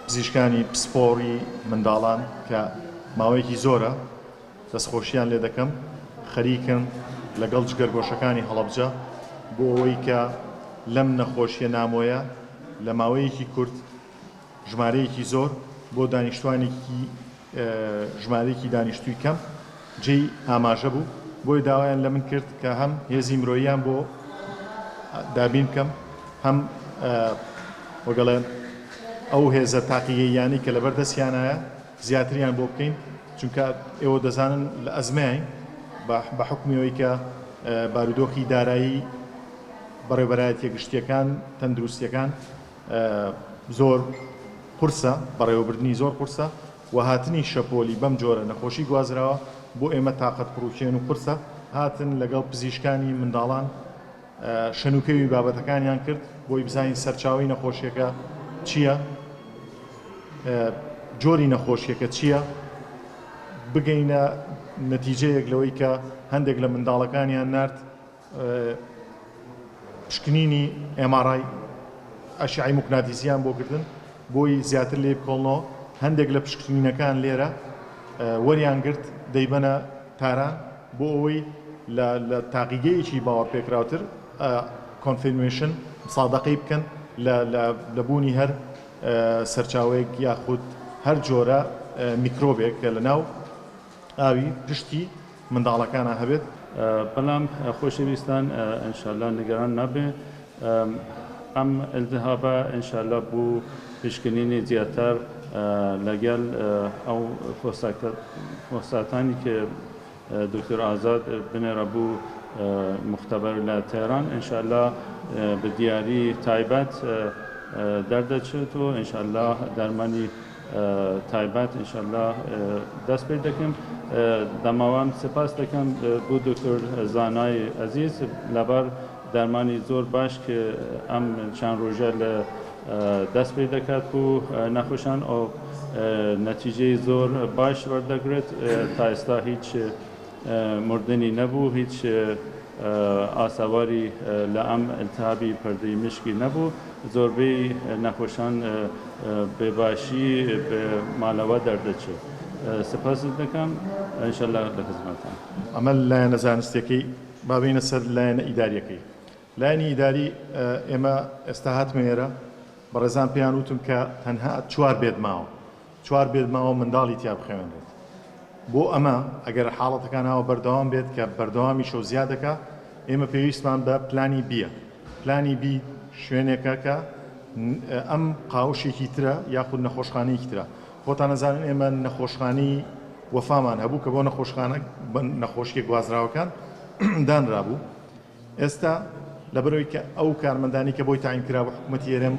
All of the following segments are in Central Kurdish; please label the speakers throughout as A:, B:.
A: پزیشکانی پسپۆڕی منداڵان کە ماوەیەکی زۆرە دەستخۆشییان لێ دەکەم خەریکن لەگەڵ جگەرگۆشەکانی هەڵەبجە بۆ ئەوەی کە لەم نەخۆشیە نامۆیە لە ماوەیەکی کورت ژمارەیەکی زۆر بۆ دانیشتوانێکی ژمارەیەکی دانیشتووی کەم جێی ئاماژە بوو بۆی داوایان لە من کرد کە هەم هێزی مرۆییان بۆ دابین بکەم هەم وەگەڵێن ئەو هێزە تاقیگەییانی کە لەبەر دەستیانایە زیاتریان بۆ بکەین چونکە ئێوە دەزانن لە ئەزمەی بە حکمیەوەی کە بارودۆخی دارایی بەڕێوەبەرایەتیە گشتیەکان تەندروستیەکان زۆر قورسە بەڕێوەبردننی زۆر قورسە و هاتنی شەپۆلی بەم جۆرە نەخۆشی گوازراوە بۆ ئێمە تااقەت پڕوکێن و قورسە هاتن لەگەڵ پزیشکانی منداڵان شەنوکەوی بابەتەکانیان کرد بۆی بزانین سەرچاوی نەخۆشیەکە چییە جۆری نەخۆشیەکە چییە بگەینە نەتیجەیەک لەوەی کە هەندێک لە منداڵەکانیان نرد پشکنینی MRI ئەشعی موگناتیسیان بۆ کردن بۆی زیاتر لێ بکۆڵنەوە هەندێک لە پشکنینەکان لێرە وەریان گرت دەیبەنە تاران بۆ ئەوەی لە تاقیگەیەکی باوەڕ پێکراوتر کۆنفرمیشن سادەقەی بکەن لە بوونی هەر سەرچاوەیەک یاخود هەر جۆرە میکرۆبێک کە لە ناو ئاوی پشتی منداڵەکانە هەبێت
B: بەڵام خۆشەویستان ئینشاءالله نیگەران نەبێ ئەم ئەلتیهابە ئینشاءالله بوو پشکنینی زیاتر لەگەڵ ئەو فۆساتانی کە دکتۆر ئازاد بنێرە بوو مختبەر لە تێران ئینشاءالله بە دیاری تایبەت دەردەچێت و ئینشاءالله دەرمانی تایبەت ئینشاءالله دەست پێ دەکەم دەماوەم سپاس دەکەم بۆ دکتۆر زانای عەزیز لەبەر دەرمانی زۆر باش کە ئەم چەند ڕۆژە لە دەست پێ دەکات بۆ نەخۆشان ئەو نەتیجەی زۆر باش وەردەگرێت تا ئێستا هیچ مردنی نەبوو هیچ ئاساواری لە ئەم ئەلتیهابی پەردەی مشکی نەبوو زۆربەی نەخۆشان بێباشی بە ماڵەوە دەردەچێت سپاس دەکەم ئینشاءالله لە خزمەتتان
A: ئەمە لایەنە زانستیەکەی بابینە سەر لایەنە ئیداریەکەی لایەنی ئیداری ئێمە ئێستا هاتمێرە بەڕێزان پێیان وتم کە تەنها 4 بێدماوە 4 بێدماوە منداڵی تیا بخوێنرێت بۆ ئەمە ئەگەر حاڵەتەکان هاوە بەردەوام بێت کە بەردەوامی شەو زیادەکە ئێمە پێویستمان بە پلانی بیە پلانی بی شوێنێکە کە ئەم قاوشێکی ترە یاخود نەخۆشخانەیەکی ترە خۆتان نەزانن ئێمە نەخۆشخانەی وەفامان هەبوو کە بۆ نەخۆشیە گوازراوەکان دانرابوو ئێستا لەبەرەوەی کە ئەو کارمەندانی کە بۆی تاینکرا بە حکوومەتی هێرێم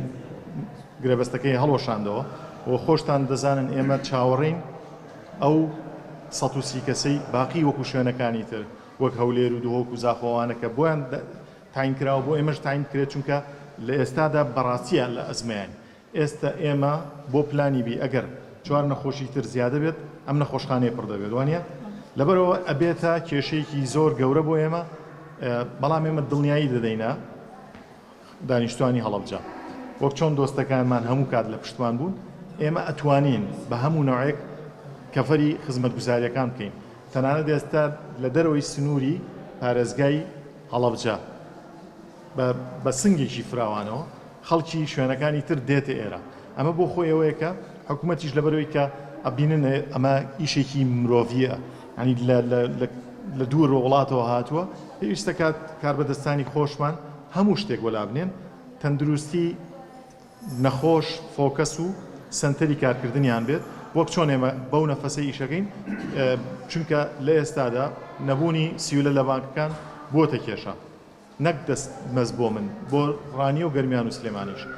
A: گرێبەستەکەی هەڵۆشاندەوە و خۆشتان دەزانن ئێمە چاوەڕین ئەو 130 کەسەی باقی وەکو شوێنەکانی تر وەک هەولێر و دووهۆک و زاخۆوانەکە بۆیان تاینکراوە بۆ ئێمەش تاین کرێت چونکە لە ئێستادا بەڕاستیە لە ئەزمەیان ئێستا ئێمە بۆ پلانی بی ئەگەر 4 نەخۆشی تر زیادە بێت ئەم نەخۆشخانەیە پڕ دەبێت وانە لەبەرەوە ئەبێتە کێشەیەکی زۆر گەورە بۆ ئێمە بەڵام ئێمە دڵنیایی دەدەینە دانیشتوانی هەڵەبجە وەک چۆن دۆستەکانمان هەموو کات لە پشتمان بوون ئێمە ئەتوانین بە هەموو نەوەیەک کەفەری خزمەتگوزاریەکان بکەین تەنانەت ئێستا لە دەرەوەی سنووری پارێزگای هەڵەبجە بە سنگێکی فراوانەوە خەڵکی شوێنەکانی تر دێتە ئێرە ئەمە بۆ خۆی ئەوەیە کە حکوومەتیش لەبەرەوەی کە ئەبینن ئەمە ئیشێکی مرۆڤیە ینی لە دوور وڵاتەوە هاتووە پێویستە کاربەدەستانی خۆشمان هەموو شتێک وەلابنێن تەندروستی نەخۆش فۆکەس و سنتەری کارکردنیان بێت وەک چۆن ئێمە بەو نەفەسەی ئیشەکەین چونکە لە ئێستادا نەبوونی سیولە لە بانکەکان بۆتە کێشە نەک دەست مەز بۆ من بۆ ڕانی و گەرمیان و سلێمانیش